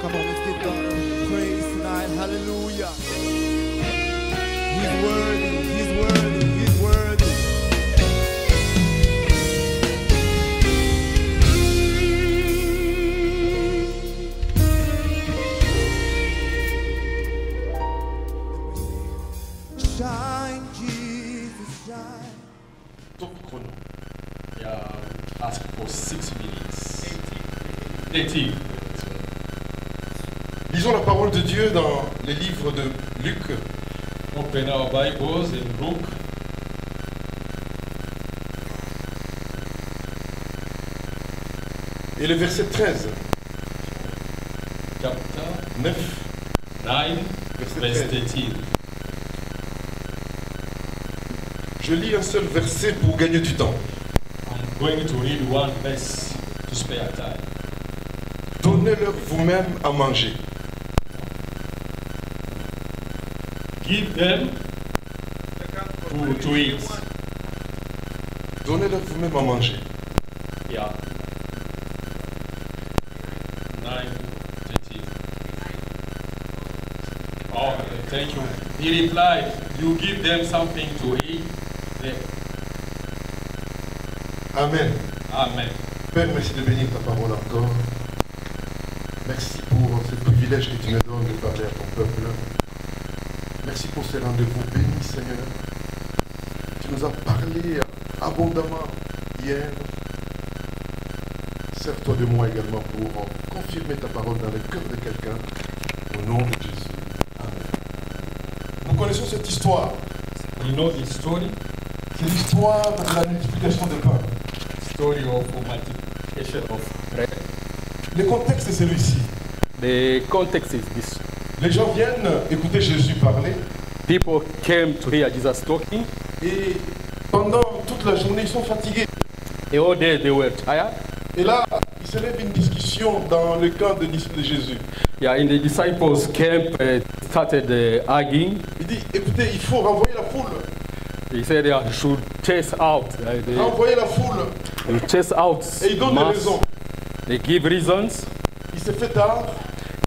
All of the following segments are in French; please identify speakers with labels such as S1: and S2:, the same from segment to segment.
S1: Come on, let's give God praise tonight. Hallelujah. He's worthy, He's worthy, He's worthy. Shine, Jesus, shine.
S2: Top chrono. Ask for 6 minutes. 18.
S3: Lisons la parole de Dieu dans les livres de Luc.
S2: Open our Bibles in Luke.
S3: Et le verset 13,
S2: Chapter
S3: 9,
S2: 9, verse 13.
S3: je lis un seul verset pour gagner du temps.
S2: I'm going to read one verse to spare time.
S3: Donnez-leur vous-même à manger.
S2: Give them to eat.
S3: Donnez-leur vous-même à manger.
S2: Yeah. 9, 13. Oh, thank you. He replied, you give them something to eat.
S3: Amen.
S2: Amen.
S3: Père, merci de bénir ta parole encore. Merci pour ce privilège que tu me donnes de parler à ton peuple. Merci pour ces rendez-vous bénis, Seigneur. Tu nous as parlé abondamment hier. Sers-toi de moi également pour confirmer ta parole dans le cœur de quelqu'un. Au nom de Jésus. Amen. Nous connaissons cette histoire.
S2: You know the story?
S3: C'est l'histoire de la multiplication de pain.
S2: Story of multiplication of bread.
S3: Le contexte est celui-ci.
S4: The context is this.
S3: Les gens viennent écouter Jésus parler
S4: People came to hear Jesus talking.
S3: et pendant toute la journée, ils sont fatigués.
S4: The whole day they were tired.
S3: Et là, il se lève une discussion dans le camp des disciples de Jésus.
S4: Yeah, and the disciples camp started arguing.
S3: Il dit, écoutez, il faut renvoyer la foule.
S4: He said they should chase out.
S3: Renvoyer la foule.
S4: They chase out
S3: Et il donne des
S4: mass.
S3: raisons.
S4: They give reasons.
S3: Il s'est fait tard,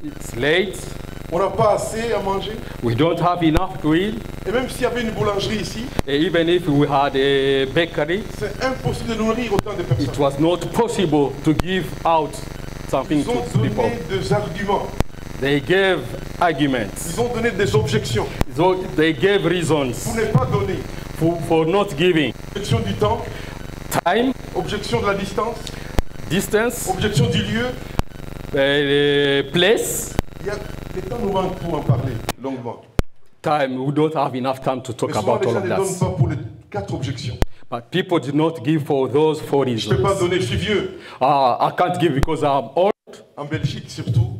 S4: It's late.
S3: on n'a pas assez à manger.
S4: We don't have enough to eat.
S3: Et même s'il y avait une boulangerie ici,
S4: And even if we had a bakery,
S3: c'est impossible de nourrir autant de personnes.
S4: it was not possible to give out something
S3: Ils ont
S4: to people.
S3: donné des arguments,
S4: They gave arguments.
S3: ils ont donné des objections.
S4: So they gave reasons
S3: Pour ne pas donner.
S4: for not giving.
S3: Objection du temps,
S4: Time,
S3: objection de la distance,
S4: distance,
S3: objection du lieu.
S4: place,
S3: Le temps nous manque pour en parler longuement.
S4: time. We don't have enough time to talk
S3: Mais souvent,
S4: about
S3: les
S4: all
S3: gens
S4: of
S3: ne donnent
S4: that.
S3: pas pour les 4 objections.
S4: But people did not give for those 4
S3: Je ne peux pas
S4: reasons.
S3: donner, je suis vieux.
S4: I can't give because I'm old.
S3: En Belgique surtout,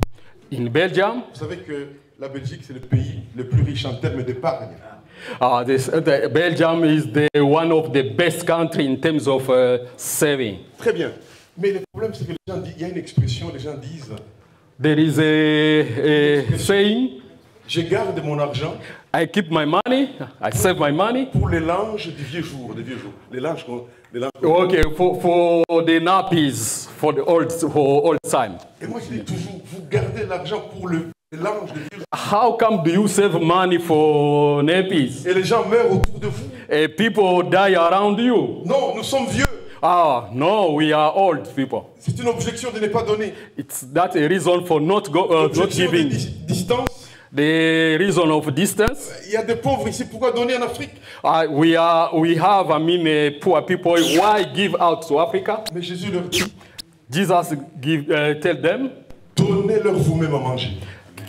S4: In Belgium,
S3: vous savez que la Belgique c'est le pays le plus riche en termes d'épargne.
S4: Belgium is one of the best country in terms of saving.
S3: Très bien. Mais le problème c'est que les gens disent, il y a une expression, les gens disent,
S4: There is a saying,
S3: je garde mon argent
S4: I keep my money, I save my money.
S3: pour les langes du vieux jour, des vieux jours. Les langes
S4: Okay, for the nappies, for old time.
S3: Et moi je dis toujours, vous gardez l'argent pour les langes des vieux jours.
S4: How come do you save money for nappies?
S3: Et les gens meurent autour de vous.
S4: People die around you.
S3: Non, nous sommes vieux.
S4: No, we are old people.
S3: C'est une objection de ne pas donner.
S4: It's that a reason for not
S3: Objection de
S4: giving.
S3: distance.
S4: The reason of distance.
S3: Il y a des pauvres ici, pourquoi donner en Afrique?
S4: We have, poor people. Why give out to Africa?
S3: Mais Jésus leur dit,
S4: Jesus tell them,
S3: donnez-leur vous-même à manger.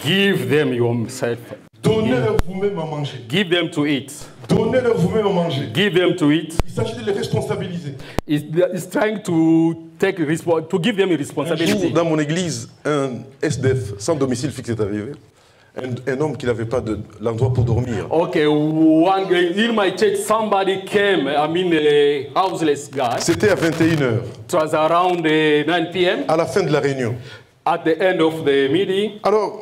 S4: give them yourself.
S3: Donnez-leur vous-même à manger.
S4: Give them to eat.
S3: Donnez-leur vous-même à manger.
S4: Give them to eat.
S3: Il s'agit de les responsabiliser.
S4: It's trying to give them a
S3: Un jour,
S4: responsibility.
S3: dans mon église, un SDF sans domicile fixe est arrivé. Un homme qui n'avait pas l'endroit pour dormir.
S4: Okay, one day in my church, somebody came, a houseless guy.
S3: C'était à 21h,
S4: It was around 9 p.m.
S3: à la fin de la réunion.
S4: At the end of the meeting.
S3: Alors,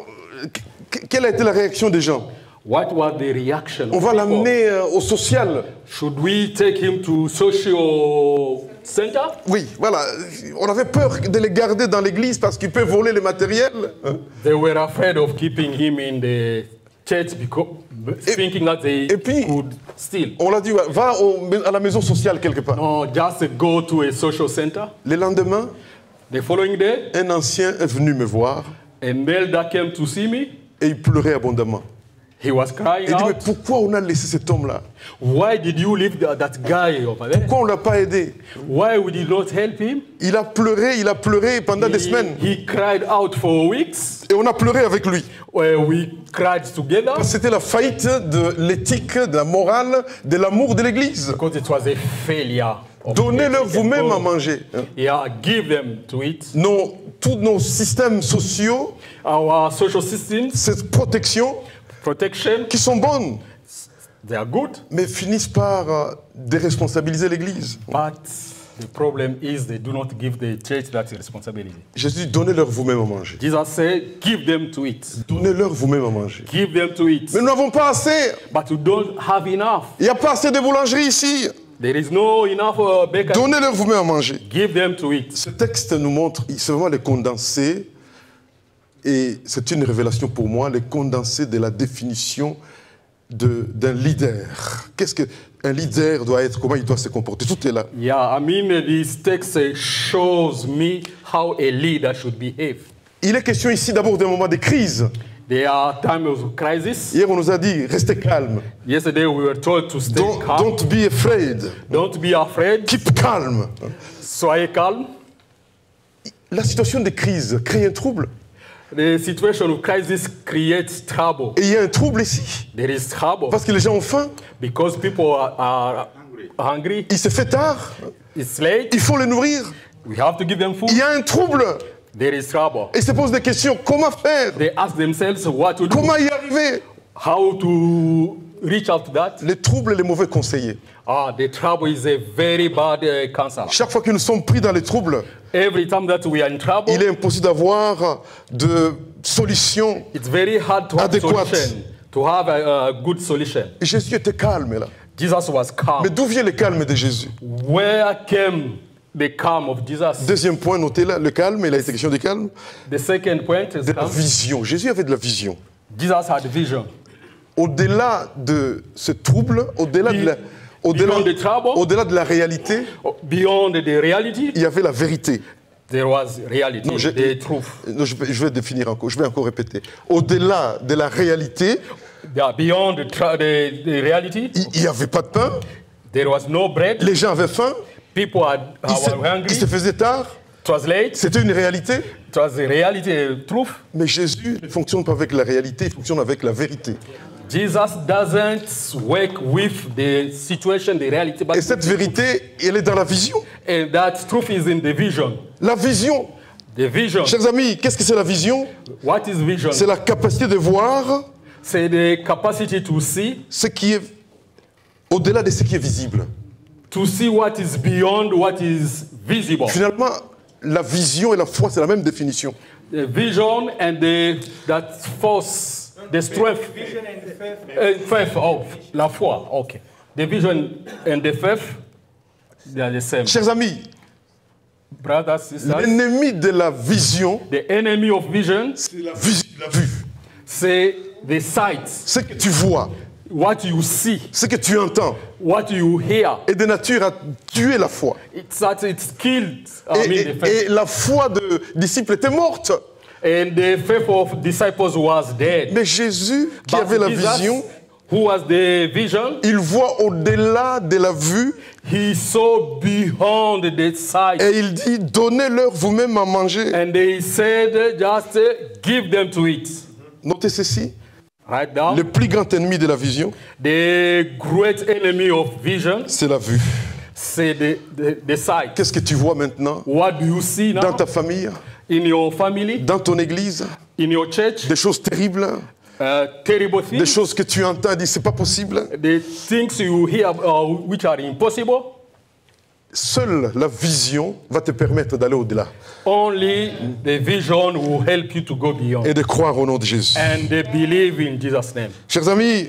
S3: quelle a été la réaction des gens?
S4: What was the reaction?
S3: On va l'amener au social.
S4: Should we take him to social center.
S3: Oui, voilà. On avait peur de les garder dans l'église parce qu'ils peuvent voler le matériel.
S4: They were afraid of keeping him in the church because thinking that they
S3: et puis-
S4: could steal.
S3: On l'a dit, va à la maison sociale quelque part.
S4: No, just go to a social center.
S3: Le lendemain,
S4: The following day,
S3: un ancien est venu me voir
S4: an elder came to see me.
S3: et il pleurait abondamment.
S4: He was crying
S3: Il dit, mais
S4: out.
S3: pourquoi on a laissé cet homme-là?
S4: Why did you leave that guy over there?
S3: Pourquoi on ne l'a pas aidé?
S4: Why we did not help him?
S3: Il a pleuré pendant des semaines.
S4: He cried out for weeks.
S3: Et on a pleuré avec lui.
S4: We cried together
S3: C'était la faillite de l'éthique, de la morale, de l'amour de l'église.
S4: because it was a failure. of
S3: Donnez-leur
S4: ethic and
S3: vous-même à
S4: moral.
S3: manger.
S4: Yeah, give them to it.
S3: Tous nos systèmes sociaux,
S4: Our social systems,
S3: cette protection,
S4: protection,
S3: qui sont bonnes,
S4: they are good,
S3: mais finissent par déresponsabiliser l'église.
S4: but the problem is they do not give the church that responsibility.
S3: Jésus dit, donnez-leur vous-même à manger.
S4: Jesus said, give them to it.
S3: Donnez-leur vous-même à manger.
S4: Give them to it.
S3: Mais nous n'avons pas assez.
S4: But you don't have enough.
S3: Il n'y a pas assez de boulangerie ici.
S4: There is no enough bakery.
S3: Donnez-leur vous-même à manger.
S4: Give them to it.
S3: Ce texte nous montre, c'est vraiment les condensés, et c'est une révélation pour moi, les condensés de la définition d'un leader. Qu'est-ce qu'un leader doit être, comment il doit se comporter? Tout est là.
S4: Yeah, I mean, this text shows me how a leader should behave.
S3: Il est question ici d'abord d'un moment de crise.
S4: There are times of crisis.
S3: Hier, on nous a dit, restez calme.
S4: Yesterday we were told to stay calm.
S3: Don't be afraid.
S4: Don't be afraid.
S3: Keep calm.
S4: Soyez calme.
S3: La situation de crise crée un trouble.
S4: The situation of crisis creates trouble.
S3: Et il y a un trouble ici.
S4: There is trouble
S3: Parce que les gens ont faim.
S4: because people are hungry.
S3: Il se fait tard.
S4: It's late.
S3: Il faut les nourrir.
S4: We have to give them food.
S3: Il y a un trouble.
S4: There is trouble.
S3: Et se posent des questions. Comment faire?
S4: They ask themselves what to do,
S3: Comment y arriver?
S4: how to reach out to that.
S3: Les troubles et les mauvais conseillers.
S4: The trouble is a very bad counselor.
S3: Chaque fois que nous sommes pris dans les troubles,
S4: Every time that we are in trouble,
S3: il est impossible d'avoir de solution.
S4: it's very hard to have
S3: Adéquate.
S4: solution, to have a good solution.
S3: Jésus était calme là.
S4: Jesus was calm.
S3: Mais d'où vient le calme de Jésus?
S4: Where came the calm of Jesus?
S3: Deuxième point, notez là, le calme, il a été question du calme,
S4: The second point is
S3: de la
S4: calm.
S3: vision. Jésus avait de la vision.
S4: Jesus had vision.
S3: Au-delà de ce trouble, au-delà de
S4: Beyond the trouble,
S3: au-delà de la réalité,
S4: beyond the reality,
S3: il y avait la vérité.
S4: there was reality,
S3: Non,
S4: the truth.
S3: Non, je vais définir encore, je vais encore répéter. Au-delà de la réalité,
S4: Yeah, beyond the reality,
S3: il n'y avait pas de pain,
S4: there was no bread.
S3: les gens avaient faim,
S4: People were hungry.
S3: il se faisait tard,
S4: It was late.
S3: c'était une réalité.
S4: It was the reality, truth.
S3: Mais Jésus ne fonctionne pas avec la réalité, il fonctionne avec la vérité.
S4: Jesus doesn't work with the situation, the reality, but
S3: Et cette vérité, elle est dans la vision.
S4: and that truth is in the vision.
S3: La vision,
S4: The vision.
S3: chers amis, qu'est-ce que c'est la vision?
S4: What is vision?
S3: C'est la capacité de voir
S4: C'est the capacity to see
S3: au-delà de ce qui est visible.
S4: what is beyond what is visible.
S3: Finalement, la vision et la foi, c'est la même définition.
S4: The vision and that force, the strength.
S2: Vision and the faith.
S4: Faith, la foi, okay. The vision and the faith, they are the same.
S3: Chers amis,
S4: Brothers, sisters,
S3: l'ennemi de la vision,
S4: the enemy of vision,
S3: c'est la vue.
S4: c'est the sight,
S3: Ce que tu vois,
S4: what you see,
S3: ce que tu entends,
S4: what you hear.
S3: est de nature à tuer la foi.
S4: It's killed,
S3: Et,
S4: the faith.
S3: et la foi de disciples était morte.
S4: And the faith of disciples was dead.
S3: Mais Jésus, qui
S4: But
S3: avait la
S4: Jesus,
S3: vision,
S4: who was the vision,
S3: il voit au-delà de la vue
S4: he saw beyond the sight.
S3: et il dit, donnez-leur vous-même à manger.
S4: And they said, just give them to eat.
S3: Notez ceci,
S4: Right down.
S3: le plus grand ennemi de la vision,
S4: The great enemy of vision,
S3: c'est la vue.
S4: c'est the sight.
S3: Qu'est-ce que tu vois maintenant
S4: What do you see now
S3: dans ta famille,
S4: in your family,
S3: dans ton église?
S4: in your church?
S3: Des choses terribles,
S4: Terrible
S3: des
S4: things,
S3: choses que tu entends et dis, c'est pas possible.
S4: the things you hear which are impossible.
S3: Seule la vision va te permettre d'aller au-delà
S4: Only the vision will help you to go beyond
S3: et de croire au nom de Jésus.
S4: and they believe in Jesus' name.
S3: Chers amis,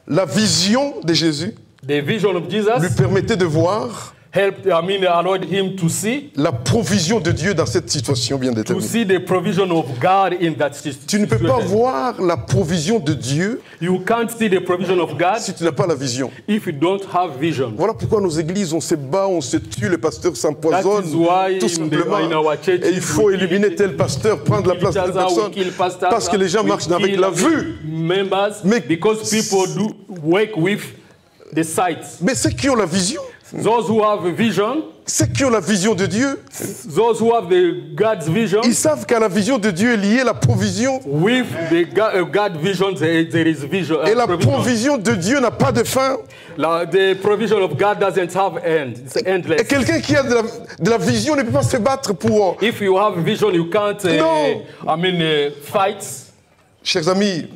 S3: la vision de Jésus
S4: The vision of
S3: lui
S4: Jesus
S3: permettait de voir
S4: allowed him to see
S3: la provision de Dieu dans cette situation bien déterminée.
S4: the provision of God in that
S3: Tu ne peux pas
S4: situation.
S3: voir la provision de Dieu
S4: You can't see the provision of God
S3: si tu n'as pas la vision.
S4: if you don't have vision.
S3: Voilà pourquoi nos églises, on se bat, on se tue, les pasteurs s'empoisonnent,
S4: That is why
S3: tout simplement.
S4: in our churches
S3: Et il faut éliminer tel pasteur, prendre la place de telle personne, parce que les gens marchent avec la vue.
S4: Members,
S3: Mais-
S4: because people do work with the sight.
S3: Mais ceux qui ont la vision,
S4: Those who have a vision,
S3: ceux qui ont la vision de Dieu,
S4: those who have the God's vision,
S3: ils savent qu'à la vision de Dieu est liée la provision.
S4: with the God vision, there is vision.
S3: Et la
S4: provision.
S3: provision de Dieu n'a pas de fin.
S4: The provision of God doesn't have end. It's endless.
S3: Et quelqu'un qui a de la vision ne peut pas se battre pour...
S4: If you have vision, you can't.
S3: No.
S4: Fight.
S3: Chers amis,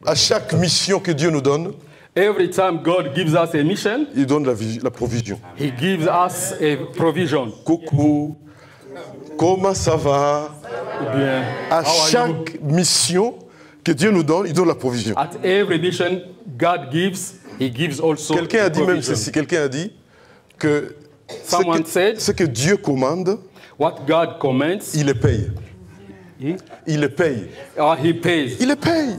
S3: à chaque mission que Dieu nous donne,
S4: Every time God gives us a mission,
S3: il donne la provision.
S4: He gives us a provision.
S3: Coucou, comment ça va?
S4: Bien.
S3: À
S4: How are you?
S3: chaque mission que Dieu nous donne, il donne la provision.
S4: At every mission God gives, He gives also.
S3: Quelqu'un a dit même
S4: provision.
S3: ceci, quelqu'un a dit que
S4: Someone said,
S3: ce que Dieu commande,
S4: what God commands,
S3: il le paye.
S4: He
S3: Il le paye.
S4: He pays.
S3: Il le paye.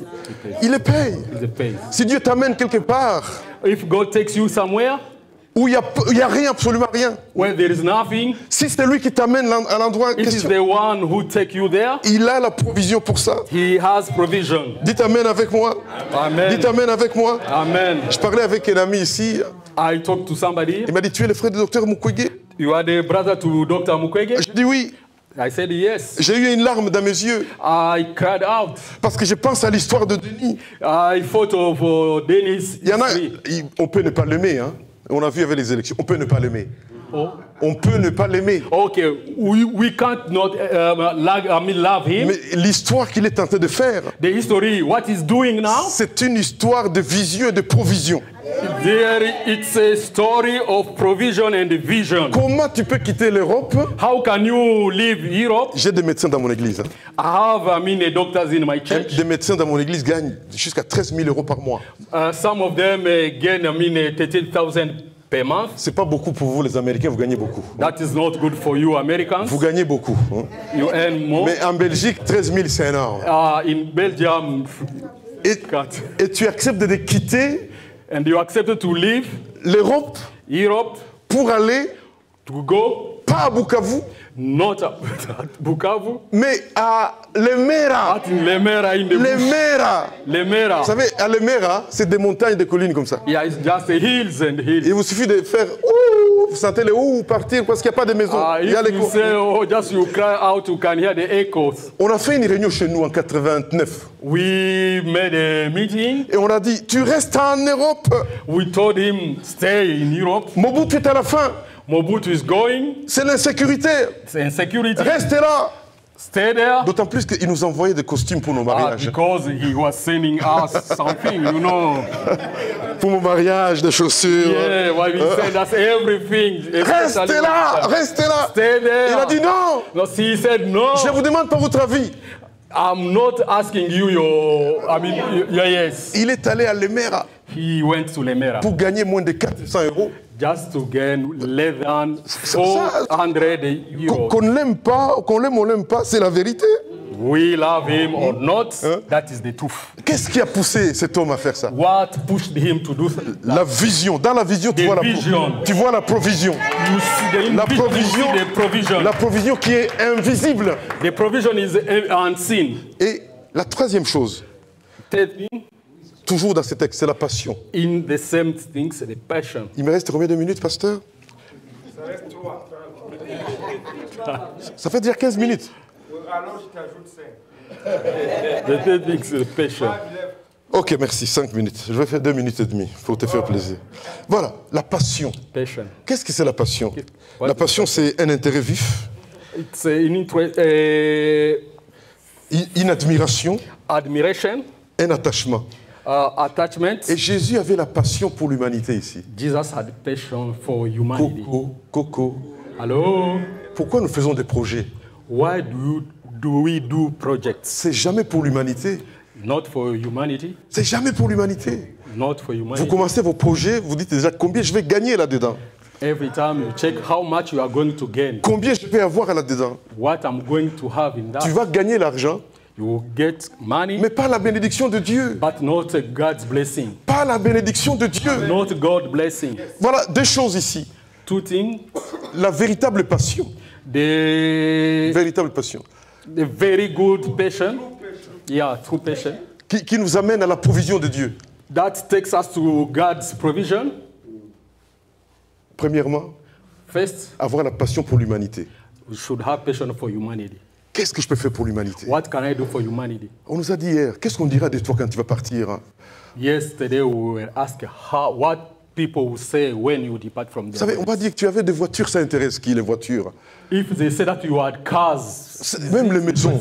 S3: Il le paye.
S4: He pays.
S3: Si Dieu t'amène quelque part
S4: If God takes you somewhere
S3: où il y a rien, absolument rien,
S4: where there is nothing,
S3: si c'est lui qui t'amène à l'endroit en
S4: it is
S3: question,
S4: the one who take you there.
S3: il a la provision pour ça.
S4: He has provision.
S3: Dites Amen avec moi.
S4: Amen.
S3: Dites Amen avec moi.
S4: Amen.
S3: Je parlais avec un ami ici.
S4: I talked to somebody.
S3: Il m'a dit, tu es le frère du docteur Mukwege?
S4: You are the brother to Dr. Mukwege?
S3: Je dis oui.
S4: I said yes.
S3: J'ai eu une larme dans mes yeux
S4: I cried out.
S3: parce que je pense à l'histoire de Denis.
S4: I thought of Dennis.
S3: Il y en a,
S4: history.
S3: on peut ne pas l'aimer. Hein. On a vu avec les élections, on peut ne pas l'aimer.
S4: Oh.
S3: On peut ne pas l'aimer.
S4: Okay, we can't not love him.
S3: Mais l'histoire qu'il est en train de faire,
S4: The history, what he's doing now,
S3: c'est une histoire de vision et de provision.
S4: it's a story of provision and vision.
S3: Comment tu peux quitter l'Europe?
S4: How can you leave Europe?
S3: J'ai des médecins dans mon église. Hein.
S4: I have, doctors in my church.
S3: Des médecins dans mon église gagnent jusqu'à 13 000 euros par mois.
S4: Some of them gain, 13,000 per month.
S3: C'est pas beaucoup pour vous, les Américains, vous gagnez beaucoup.
S4: That is not good for you, Americans.
S3: Vous gagnez beaucoup. Hein.
S4: You earn more.
S3: Mais en Belgique, 13 000, c'est énorme.
S4: In Belgium,
S3: Et tu acceptes de quitter
S4: and you accepted to leave
S3: l'Europe
S4: Europe
S3: pour aller,
S4: to go
S3: pas à Bukavu,
S4: not at Bukavu,
S3: mais à Lemera.
S4: at Lemera in the bush.
S3: Lemera.
S4: Lemera.
S3: Vous savez, à Lemera, c'est des montagnes, des collines comme ça.
S4: Yeah, it's just the hills and hills.
S3: Il vous suffit de faire ouh, vous sentez les ouh partir parce qu'il n'y a pas de maison. Il y a
S4: If
S3: les
S4: you say, oh, just you cry out, you can hear the echoes.
S3: On a fait une réunion chez nous en 89
S4: We made a meeting.
S3: et on a dit tu restes en Europe.
S4: We told him, stay in Europe.
S3: Mobutu est à la fin.
S4: Mobutu is going.
S3: C'est l'insécurité.
S4: It's insecurity.
S3: Restez là.
S4: Stay there.
S3: D'autant plus qu'il nous envoyait des costumes pour nos mariages.
S4: Because he was sending us something, you know.
S3: Pour mon mariage, des chaussures.
S4: Yeah, well, he sent us everything.
S3: Restez là, restez là.
S4: Stay there.
S3: Il a dit non.
S4: No, he said no.
S3: Je vous demande pas votre avis.
S4: I'm not asking you your yes.
S3: Il est allé à Lemera
S4: He went to Lemera
S3: pour gagner moins de 400 euros.
S4: just to gain less than 400 euros.
S3: Qu'on l'aime pas, qu'on l'aime ou l'aime pas, c'est la vérité.
S4: We love him or not, that is the truth.
S3: Qu'est-ce qui a poussé cet homme à faire ça?
S4: What pushed him to do that?
S3: La vision. Dans la vision, tu
S4: The
S3: vois
S4: vision.
S3: tu vois la provision.
S4: You see the
S3: La
S4: vision,
S3: provision,
S4: you see the provision.
S3: la provision qui est invisible.
S4: The provision is unseen.
S3: Et la troisième chose,
S4: Third thing,
S3: toujours dans ce texte, c'est la passion.
S4: in the same things, the passion.
S3: Il me reste combien de minutes, pasteur? Ça fait déjà 15 minutes.
S2: Alors je t'ajoute 5.
S4: The third thing is the passion.
S3: Ok, merci, 5 minutes. Je vais faire 2 minutes et demie pour te faire plaisir. Voilà, la passion.
S4: Passion.
S3: Qu'est-ce que c'est la passion? La passion, c'est un intérêt vif,
S4: It's an interest,
S3: une admiration,
S4: admiration,
S3: un attachement.
S4: attachment.
S3: Et Jésus avait la passion pour l'humanité ici.
S4: Jesus had passion for humanity.
S3: Coco.
S4: Hello?
S3: Pourquoi nous faisons des projets?
S4: Why do we do projects?
S3: C'est jamais pour l'humanité.
S4: Not for humanity.
S3: C'est jamais pour l'humanité.
S4: Not for
S3: Vous
S4: humanity.
S3: commencez vos projets, vous dites déjà combien je vais gagner là-dedans.
S4: Every time you check how much you are going to gain,
S3: Combien je vais avoir là-dedans?
S4: what I'm going to have in
S3: Tu
S4: that.
S3: vas gagner l'argent,
S4: You will get money,
S3: mais pas la bénédiction de Dieu.
S4: but not God's blessing.
S3: Pas la bénédiction de Dieu.
S4: Not God's blessing.
S3: Voilà, deux choses ici.
S4: Two things.
S3: La véritable passion.
S4: The
S3: Véritable passion.
S4: very good passion. Yeah, true passion.
S3: Qui nous amène à la provision de Dieu.
S4: That takes us to God's provision.
S3: Premièrement,
S4: First,
S3: avoir la passion pour l'humanité.
S4: we should have passion for humanity.
S3: Qu'est-ce que je peux faire pour l'humanité?
S4: What can I do for humanity?
S3: On nous a dit hier, qu'est-ce qu'on dira de toi quand tu vas partir? Hein?
S4: Yesterday we were asked what people will say when you depart from
S3: Vous savez,
S4: them.
S3: on m'a dit que tu avais des voitures, ça intéresse qui, les voitures?
S4: If they say that you had cars,
S3: Même les maisons.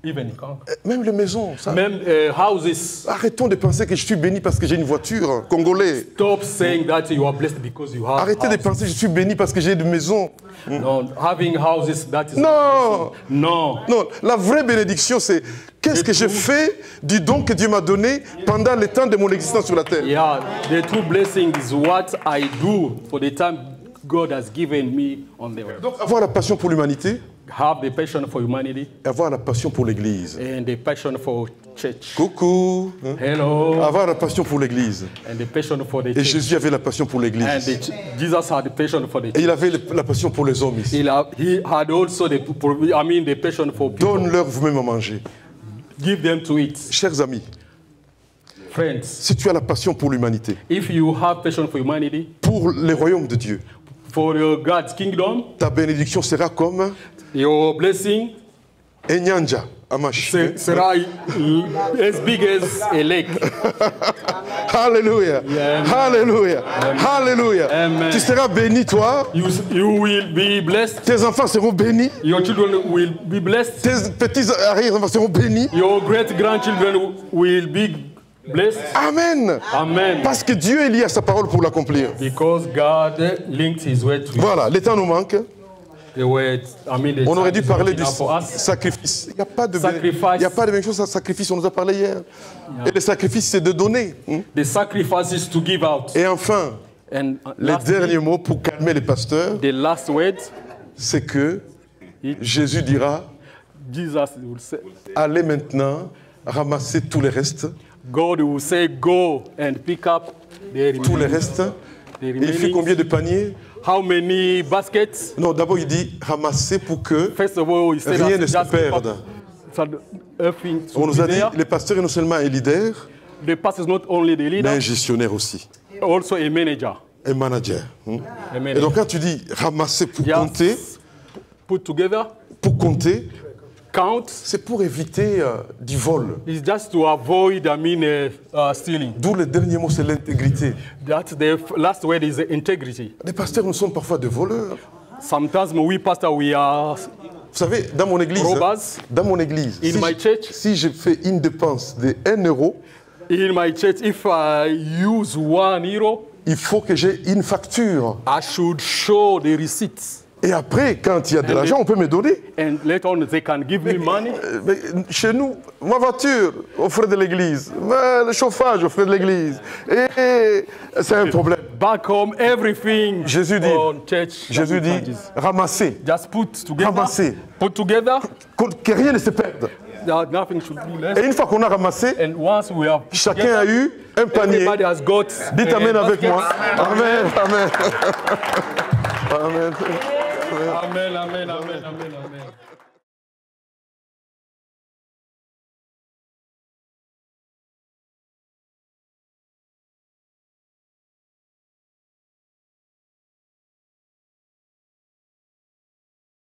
S4: even cars,
S3: Même les maisons. Ça.
S4: même houses.
S3: Arrêtons de penser que je suis béni parce que j'ai une voiture, congolais.
S4: Stop saying that you are blessed because you have
S3: Arrêtez de
S4: houses.
S3: penser que je suis béni parce que j'ai une maison.
S4: No, having houses, that is
S3: Non!
S4: no.
S3: Non, la vraie bénédiction, c'est qu'est-ce que je fais du don que Dieu m'a donné pendant le temps de mon existence sur la terre.
S4: Yeah, the true blessing is what I do for the time God has given me on the earth.
S3: Donc, avoir la passion pour l'humanité
S4: Have the passion for humanity
S3: et avoir la passion pour l'Église.
S4: and the passion for church.
S3: Coucou! Hein?
S4: Hello.
S3: Avoir la passion pour l'Église.
S4: And the passion for the
S3: Et
S4: church.
S3: Jésus avait la passion pour
S4: And
S3: l'Église.
S4: Jesus had the passion for the
S3: Et
S4: church.
S3: il avait la passion pour les hommes ici.
S4: He had also the passion for people.
S3: Donne-leur vous-même à manger.
S4: Give them to eat.
S3: Chers amis,
S4: Friends,
S3: si tu as la passion pour l'humanité,
S4: if you have passion for humanity,
S3: pour les royaumes de Dieu,
S4: for God's kingdom,
S3: ta bénédiction sera comme
S4: your blessing
S3: un nyanja, amash.
S4: sera as big as a lake.
S3: Alléluia.
S4: Yeah.
S3: Alléluia. Alléluia.
S4: Amen.
S3: Tu seras béni, toi.
S4: You will be blessed.
S3: Tes enfants seront bénis.
S4: Your children will be blessed.
S3: Tes petits arrière-enfants seront bénis.
S4: Your great grandchildren will be blessed.
S3: Amen.
S4: Amen.
S3: Parce que Dieu est lié à sa parole pour l'accomplir.
S4: Because God linked His word to
S3: Voilà, le temps nous manque.
S4: the word. The
S3: On aurait dû
S4: time is
S3: parler
S4: not
S3: du
S4: enough for us.
S3: sacrifice. Il n'y a pas de
S4: Sacrifice.
S3: il y a pas de même chose à sacrifice, on nous a parlé hier. Et le sacrifice, c'est de donner.
S4: The sacrifices to give out.
S3: Et enfin,
S4: And
S3: les
S4: lastly,
S3: derniers mots pour calmer les pasteurs,
S4: the last word,
S3: c'est que Jésus dira,
S4: Jesus will say,
S3: allez maintenant ramasser tout le reste,
S4: God will say, go and pick up the
S3: tout le
S4: remaining.
S3: reste.
S4: The
S3: Et il fait
S4: remaining.
S3: combien de paniers?
S4: How many baskets?
S3: Non, d'abord il dit ramasser pour que
S4: First of all, he said
S3: rien
S4: that
S3: ne se
S4: just pick up
S3: perde.
S4: so everything
S3: On
S4: should
S3: nous
S4: be
S3: a dit,
S4: there.
S3: les pasteurs est non seulement un leader,
S4: The pastor is not only the
S3: mais
S4: leader,
S3: un gestionnaire aussi,
S4: also a manager.
S3: un manager.
S4: A
S3: Et
S4: manager.
S3: donc quand tu dis ramasser pour
S4: Just
S3: compter,
S4: put together,
S3: count,
S4: count.
S3: c'est pour éviter du vol.
S4: It's just to avoid, stealing.
S3: D'où le dernier mot, c'est l'intégrité.
S4: That's the last word is integrity.
S3: Les pasteurs, nous sommes parfois des voleurs.
S4: Sometimes we pastor, we are
S3: Vous savez, dans mon église,
S4: robbers. In my church.
S3: si je fais une dépense de 1 euro,
S4: In my church, if I use €1,
S3: il faut que j'ai une facture.
S4: I should show the receipts.
S3: Et après, quand il y a de l'argent, on peut me donner.
S4: And later on, they can give me money.
S3: Mais chez nous, ma voiture, aux frais de l'église. Le chauffage, aux frais de l'église. Et c'est un problème.
S4: Back home, everything
S3: Jésus dit,
S4: on church.
S3: Jésus dit, ramasser,
S4: Just put together.
S3: ramasser,
S4: Put together.
S3: que rien ne se perde.
S4: Nothing should be less.
S3: Et une fois qu'on a ramassé,
S4: And once we have
S3: chacun a eu un panier.
S4: everybody has got.
S3: Dites
S4: a
S3: Amen avec
S4: basket.
S3: moi. Amen, Amen. Amen.
S4: Amen, amen, amen, amen, amen.